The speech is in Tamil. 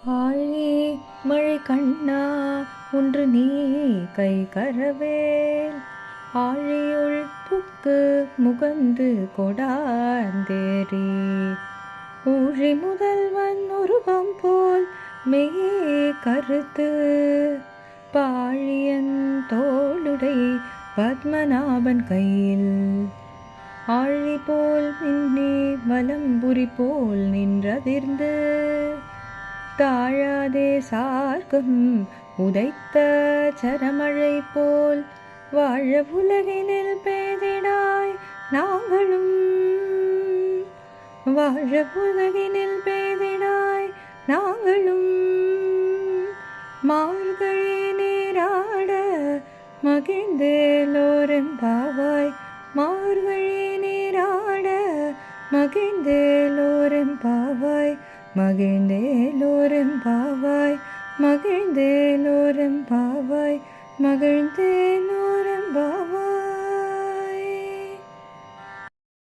ஆழி மழை கண்ணா ஒன்று நீ கை கரவேல் ஆழியுள் புக்கு முகந்து கொடாந்தேரி ஊழி முதல்வன் உருவம் போல் மெய்யே கருத்து பாழியன் தோளுடை பத்மநாபன் கையில் ஆழி போல் மின்னி வலம்புரி போல் நின்றதிர்ந்து தாழாதே சார்க்கும் உதைத்த சரமழை போல் வாழ உலகினில் பெய்திடாய் நாங்களும் வாழ உலகினில் பெய்திடாய் நாங்களும் மார்கழி நீராட மகிழ்ந்தேலோரெம்பாவாய் மார்கழி நீராட மகிழ்ந்தேலோரெம்பாவாய் மகிழ்ந்தேலோரெம்பாவாய் மகிழ்ந்தேலோரெம்பாவாய் மகிழ்ந்தேலோ